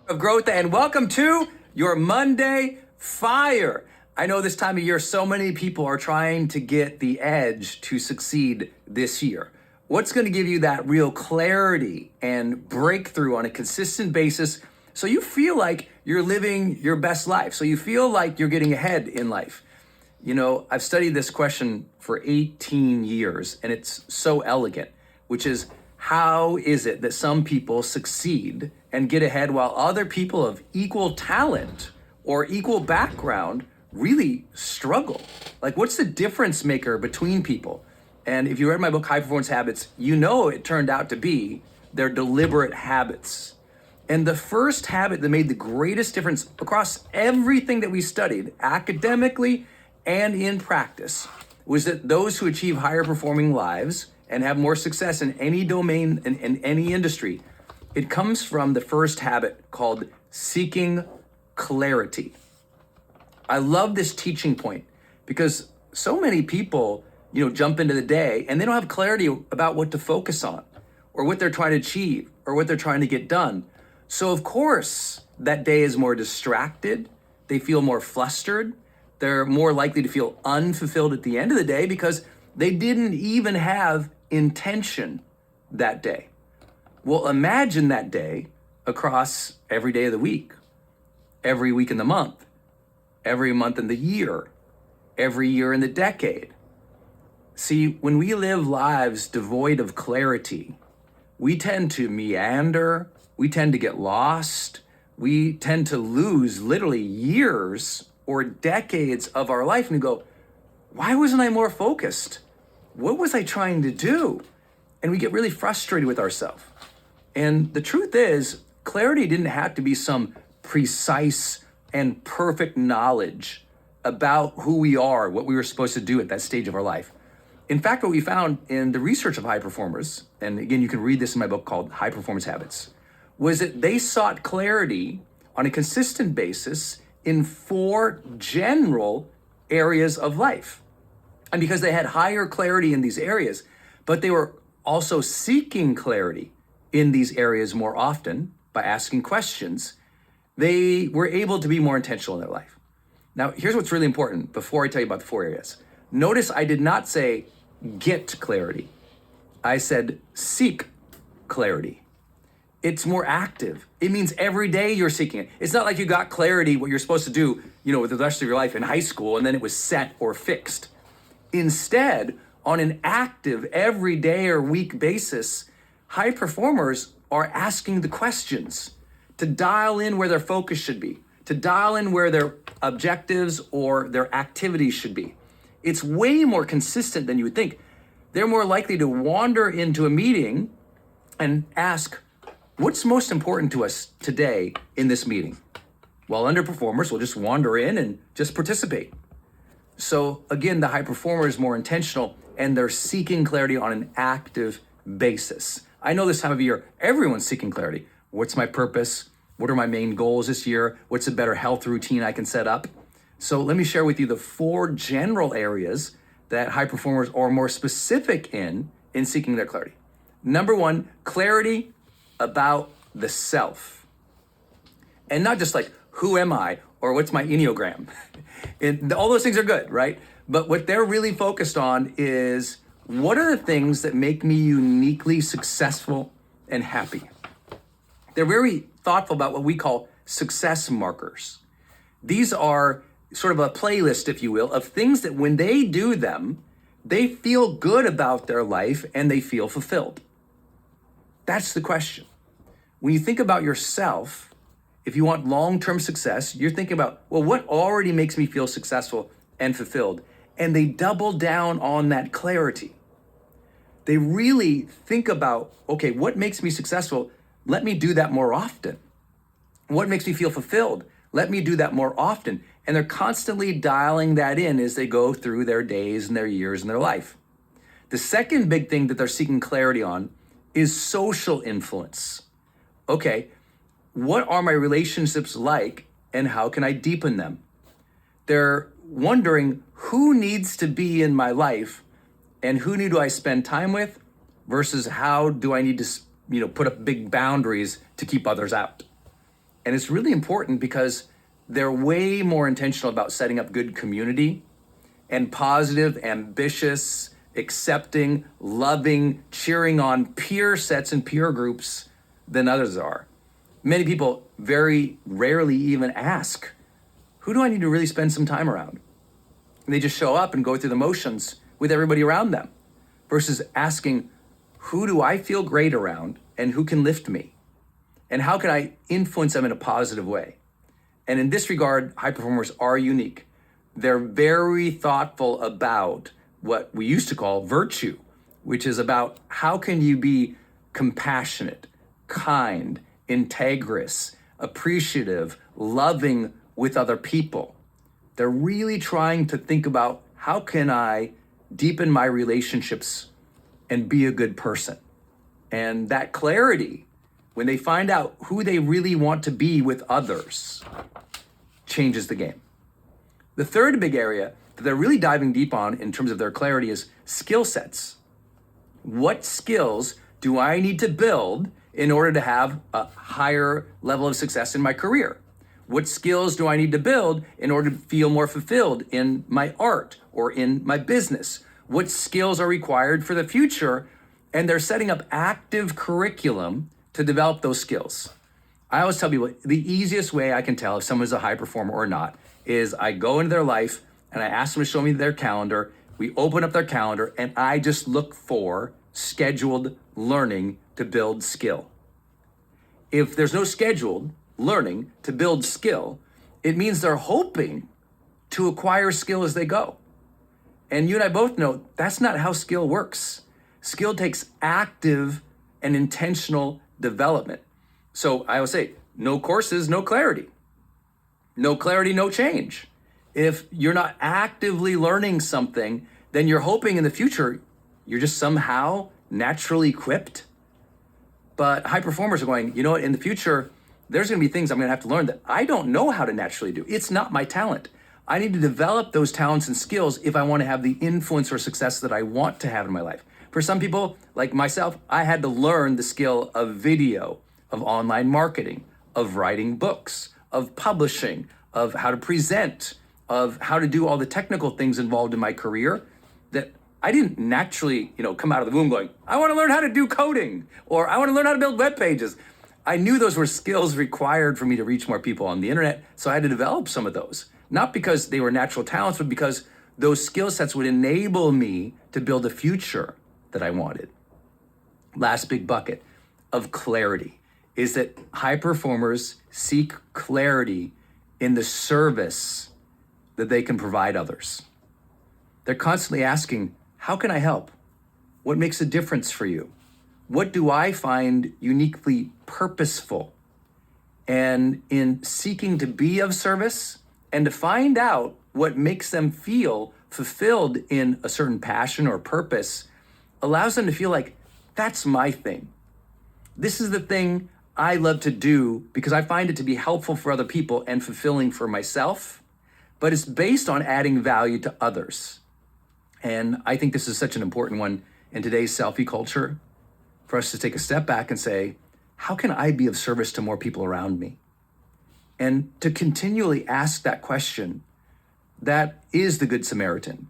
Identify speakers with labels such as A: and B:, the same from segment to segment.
A: of growth, and welcome to your Monday Fire. I know this time of year, so many people are trying to get the edge to succeed this year. What's going to give you that real clarity and breakthrough on a consistent basis so you feel like you're living your best life, so you feel like you're getting ahead in life? You know, I've studied this question for 18 years, and it's so elegant, which is, how is it that some people succeed and get ahead while other people of equal talent or equal background really struggle? Like, what's the difference maker between people? And if you read my book, High Performance Habits, you know it turned out to be their deliberate habits. And the first habit that made the greatest difference across everything that we studied, academically and in practice, was that those who achieve higher performing lives and have more success in any domain, in any industry, it comes from the first habit called seeking clarity. I love this teaching point because so many people, jump into the day and they don't have clarity about what to focus on or what they're trying to achieve or what they're trying to get done. So of course, that day is more distracted. They feel more flustered. They're more likely to feel unfulfilled at the end of the day because they didn't even have intention that day. Well, imagine that day across every day of the week, every week in the month, every month in the year, every year in the decade. See, when we live lives devoid of clarity, we tend to meander, we tend to get lost, we tend to lose literally years or decades of our life and go, why wasn't I more focused? What was I trying to do? And we get really frustrated with ourselves. And the truth is, clarity didn't have to be some precise and perfect knowledge about who we are, what we were supposed to do at that stage of our life. In fact, what we found in the research of high performers, and again, you can read this in my book called High Performance Habits, was that they sought clarity on a consistent basis in 4 general areas of life. And because they had higher clarity in these areas, but they were also seeking clarity in these areas more often by asking questions, they were able to be more intentional in their life. Now, here's what's really important before I tell you about the 4 areas. Notice I did not say get clarity. I said seek clarity. It's more active. It means every day you're seeking it. It's not like you got clarity, what you're supposed to do, with the rest of your life in high school, and then it was set or fixed. Instead, on an active every day or week basis, high performers are asking the questions to dial in where their focus should be, to dial in where their objectives or their activities should be. It's way more consistent than you would think. They're more likely to wander into a meeting and ask, what's most important to us today in this meeting? While underperformers will just wander in and just participate. So again, the high performer is more intentional and they're seeking clarity on an active basis. I know this time of year, everyone's seeking clarity. What's my purpose? What are my main goals this year? What's a better health routine I can set up? So let me share with you the 4 general areas that high performers are more specific in seeking their clarity. Number 1, clarity about the self. And not just like, who am I? Or what's my Enneagram? All those things are good, right? But what they're really focused on is, what are the things that make me uniquely successful and happy? They're very thoughtful about what we call success markers. These are sort of a playlist, if you will, of things that when they do them, they feel good about their life and they feel fulfilled. That's the question. When you think about yourself, if you want long-term success, you're thinking about, well, what already makes me feel successful and fulfilled? And they double down on that clarity. They really think about, okay, what makes me successful? Let me do that more often. What makes me feel fulfilled? Let me do that more often. And they're constantly dialing that in as they go through their days and their years and their life. The second big thing that they're seeking clarity on is social influence. Okay, what are my relationships like and how can I deepen them? They're wondering who needs to be in my life and who do I spend time with versus how do I need to, put up big boundaries to keep others out. And it's really important because they're way more intentional about setting up good community and positive, ambitious, accepting, loving, cheering on peer sets and peer groups than others are. Many people very rarely even ask, who do I need to really spend some time around? And they just show up and go through the motions with everybody around them versus asking, who do I feel great around and who can lift me? And how can I influence them in a positive way? And in this regard, high performers are unique. They're very thoughtful about what we used to call virtue, which is about how can you be compassionate, kind, integrous, appreciative, loving with other people. They're really trying to think about how can I deepen my relationships and be a good person. And that clarity, when they find out who they really want to be with others, changes the game. The third big area that they're really diving deep on in terms of their clarity is skill sets. What skills do I need to build in order to have a higher level of success in my career? What skills do I need to build in order to feel more fulfilled in my art or in my business? What skills are required for the future? And they're setting up active curriculum to develop those skills. I always tell people the easiest way I can tell if someone's a high performer or not is I go into their life and I ask them to show me their calendar. We open up their calendar and I just look for scheduled learning to build skill. If there's no scheduled learning to build skill, it means they're hoping to acquire skill as they go. And you and I both know that's not how skill works. Skill takes active and intentional development. So I always say, no courses, no clarity. No clarity, no change. If you're not actively learning something, then you're hoping in the future you're just somehow naturally equipped. But high performers are going, you know what, in the future, there's gonna be things I'm gonna have to learn that I don't know how to naturally do. It's not my talent. I need to develop those talents and skills if I wanna have the influence or success that I want to have in my life. For some people, like myself, I had to learn the skill of video, of online marketing, of writing books, of publishing, of how to present, of how to do all the technical things involved in my career that I didn't naturally, come out of the womb going, I want to learn how to do coding, or I want to learn how to build web pages. I knew those were skills required for me to reach more people on the internet, so I had to develop some of those. Not because they were natural talents, but because those skill sets would enable me to build a future that I wanted. Last big bucket of clarity is that high performers seek clarity in the service that they can provide others. They're constantly asking, how can I help? What makes a difference for you? What do I find uniquely purposeful? And in seeking to be of service and to find out what makes them feel fulfilled in a certain passion or purpose allows them to feel like, that's my thing. This is the thing I love to do because I find it to be helpful for other people and fulfilling for myself, but it's based on adding value to others. And I think this is such an important one in today's selfie culture for us to take a step back and say, how can I be of service to more people around me? And to continually ask that question, that is the Good Samaritan.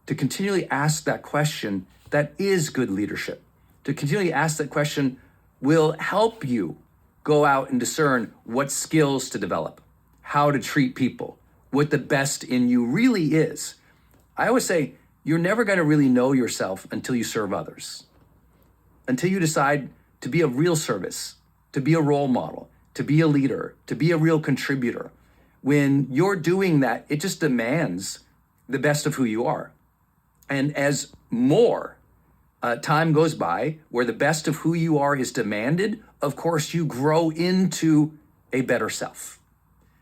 A: To continually ask that question, that is good leadership. To continually ask that question will help you go out and discern what skills to develop, how to treat people, what the best in you really is. I always say, you're never going to really know yourself until you serve others, until you decide to be of real service, to be a role model, to be a leader, to be a real contributor. When you're doing that, it just demands the best of who you are. And as more time goes by, where the best of who you are is demanded, of course, you grow into a better self.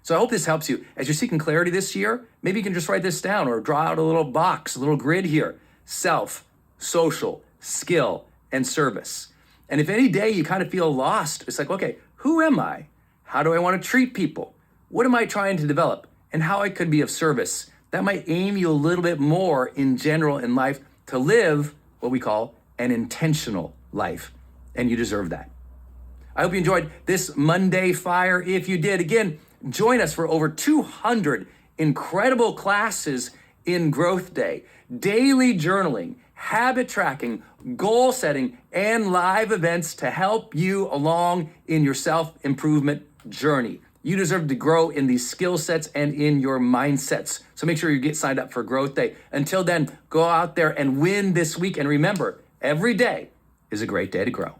A: So I hope this helps you. As you're seeking clarity this year, maybe you can just write this down or draw out a little box, a little grid here. Self, social, skill, and service. And if any day you kind of feel lost, it's like, okay, who am I? How do I want to treat people? What am I trying to develop? And how I could be of service. That might aim you a little bit more in general in life to live what we call an intentional life. And you deserve that. I hope you enjoyed this Monday Fire. If you did, again, join us for over 200 incredible classes in Growth Day, daily journaling, habit tracking, goal setting, and live events to help you along in your self-improvement journey. You deserve to grow in these skill sets and in your mindsets. So make sure you get signed up for Growth Day. Until then, go out there and win this week. And remember, every day is a great day to grow.